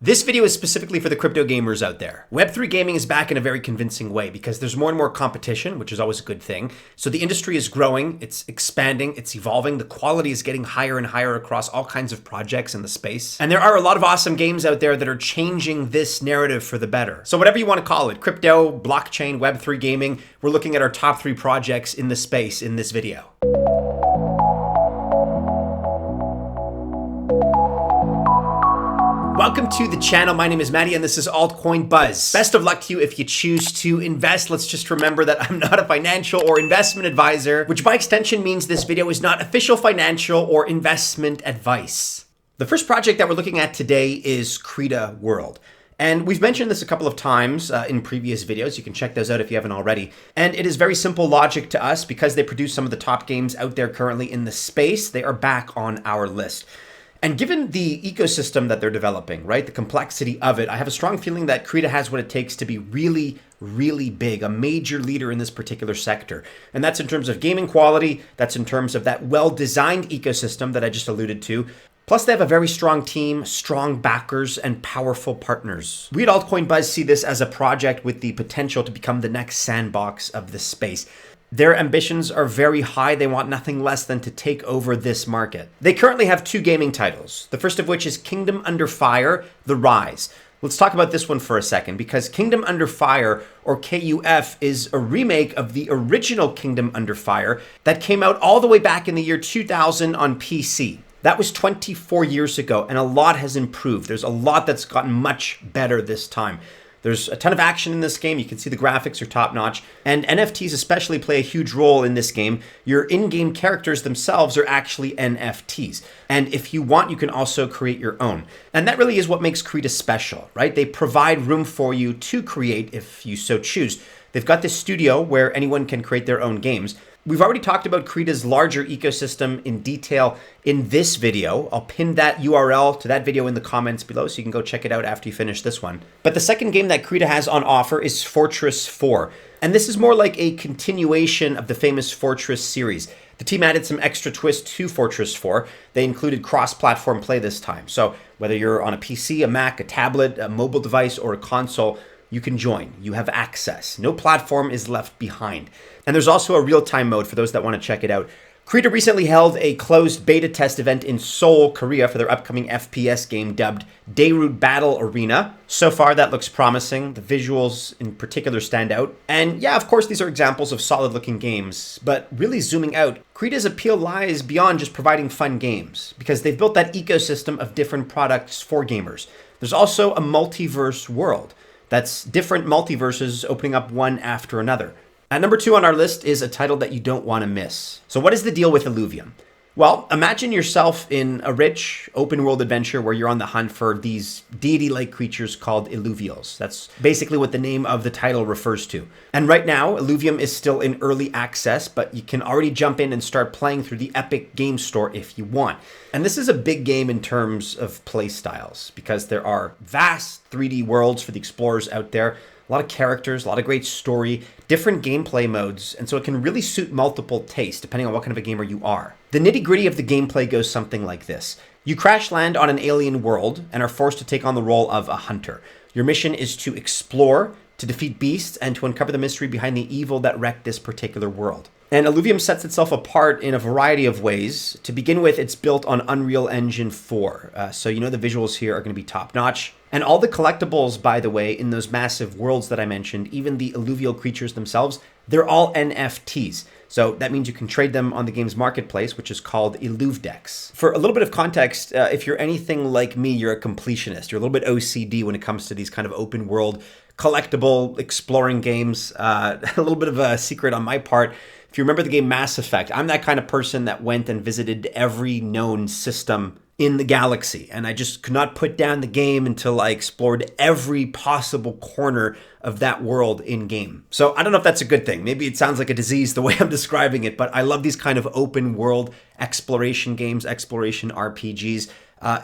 This video is specifically for the crypto gamers out there. Web3 gaming is back in a very convincing way because there's more and more competition, which is always a good thing. So the industry is growing, it's expanding, it's evolving. The quality is getting higher and higher across all kinds of projects in the space. And there are a lot of awesome games out there that are changing this narrative for the better. So whatever you want to call it, crypto, blockchain, Web3 gaming, we're looking at our top 3 projects in the space in this video. Welcome to the channel. My name is Maddie and this is Altcoin Buzz. Best of luck to you if you choose to invest. Let's just remember that I'm not a financial or investment advisor, which by extension means this video is not official financial or investment advice. The first project that we're looking at today is Creta World. And we've mentioned this a couple of times in previous videos. You can check those out if you haven't already. And it is very simple logic to us because they produce some of the top games out there currently in the space. They are back on our list. And given the ecosystem that they're developing, right, the complexity of it, I have a strong feeling that Creta has what it takes to be really, really big, a major leader in this particular sector. And that's in terms of gaming quality, that's in terms of that well-designed ecosystem that I just alluded to. Plus, they have a very strong team, strong backers, and powerful partners. We at Altcoin Buzz see this as a project with the potential to become the next sandbox of this space. Their ambitions are very high. They want nothing less than to take over this market. They currently have 2 gaming titles, the first of which is Kingdom Under Fire: The Rise. Let's talk about this one for a second, because Kingdom Under Fire, or KUF, is a remake of the original Kingdom Under Fire that came out all the way back in the year 2000 on PC. That was 24 years ago, and a lot has improved. There's a lot that's gotten much better this time. There's a ton of action in this game. You can see the graphics are top notch. And NFTs especially play a huge role in this game. Your in-game characters themselves are actually NFTs. And if you want, you can also create your own. And that really is what makes Creta special, right? They provide room for you to create if you so choose. They've got this studio where anyone can create their own games. We've already talked about Creta's larger ecosystem in detail in this video. I'll pin that URL to that video in the comments below so you can go check it out after you finish this one. But the second game that Creta has on offer is Fortress 4. And this is more like a continuation of the famous Fortress series. The team added some extra twists to Fortress 4. They included cross-platform play this time. So whether you're on a PC, a Mac, a tablet, a mobile device, or a console, you can join. You have access. No platform is left behind. And there's also a real-time mode for those that want to check it out. Creta recently held a closed beta test event in Seoul, Korea for their upcoming FPS game dubbed Daeru Battle Arena. So far, that looks promising. The visuals in particular stand out. And yeah, of course, these are examples of solid-looking games. But really zooming out, Creta's appeal lies beyond just providing fun games, because they've built that ecosystem of different products for gamers. There's also a multiverse world. That's different multiverses opening up one after another. At number 2 on our list is a title that you don't want to miss. So what is the deal with Illuvium? Well, imagine yourself in a rich open world adventure where you're on the hunt for these deity-like creatures called Illuvials. That's basically what the name of the title refers to. And right now, Illuvium is still in early access, but you can already jump in and start playing through the Epic Game Store if you want. And this is a big game in terms of play styles, because there are vast 3D worlds for the explorers out there, a lot of characters, a lot of great story, different gameplay modes, and so it can really suit multiple tastes depending on what kind of a gamer you are. The nitty-gritty of the gameplay goes something like this. You crash land on an alien world and are forced to take on the role of a hunter. Your mission is to explore, to defeat beasts, and to uncover the mystery behind the evil that wrecked this particular world. And Illuvium sets itself apart in a variety of ways. To begin with, it's built on Unreal Engine 4. So you know the visuals here are going to be top-notch. And all the collectibles, by the way, in those massive worlds that I mentioned, even the alluvial creatures themselves, they're all NFTs. So that means you can trade them on the game's marketplace, which is called Illuvdex. For a little bit of context, if you're anything like me, you're a completionist. You're a little bit OCD when it comes to these kind of open world, collectible, exploring games. A little bit of a secret on my part. If you remember the game Mass Effect, I'm that kind of person that went and visited every known system in the galaxy, and I just could not put down the game until I explored every possible corner of that world in game. So I don't know if that's a good thing. Maybe it sounds like a disease the way I'm describing it, but I love these kind of open world exploration games, exploration RPGs.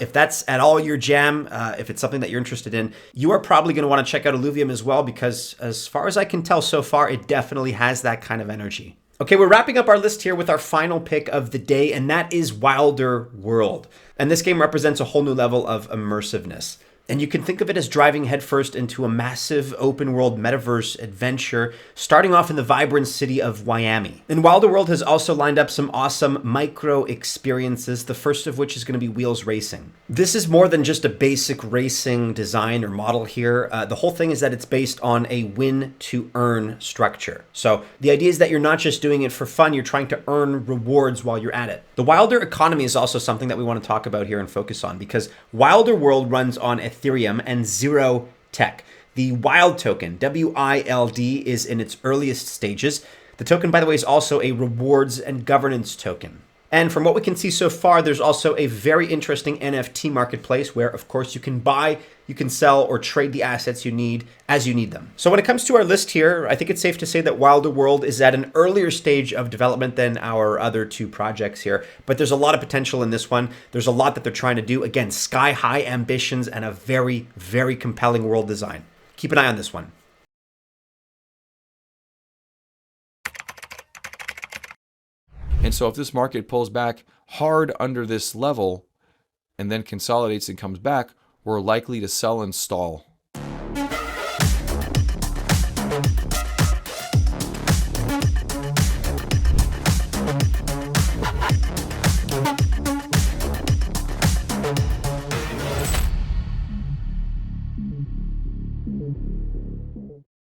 If that's at all your jam, if it's something that you're interested in, you are probably going to want to check out Illuvium as well, because as far as I can tell so far, it definitely has that kind of energy. Okay, we're wrapping up our list here with our final pick of the day, and that is Wilder World. And this game represents a whole new level of immersiveness. And you can think of it as driving headfirst into a massive open world metaverse adventure, starting off in the vibrant city of Miami. And Wilder World has also lined up some awesome micro experiences, the first of which is going to be wheels racing. This is more than just a basic racing design or model here. The whole thing is that it's based on a win to earn structure. So the idea is that you're not just doing it for fun, you're trying to earn rewards while you're at it. The Wilder economy is also something that we want to talk about here and focus on, because Wilder World runs on Ethereum and Zero Tech. The WILD token, WILD, is in its earliest stages. The token, by the way, is also a rewards and governance token. And from what we can see so far, there's also a very interesting NFT marketplace where, of course, you can buy, you can sell, or trade the assets you need as you need them. So when it comes to our list here, I think it's safe to say that Wilder World is at an earlier stage of development than our other two projects here, but there's a lot of potential in this one. There's a lot that they're trying to do. Again, sky-high ambitions and a very, very compelling world design. Keep an eye on this one. And so if this market pulls back hard under this level and then consolidates and comes back, we're likely to sell and stall.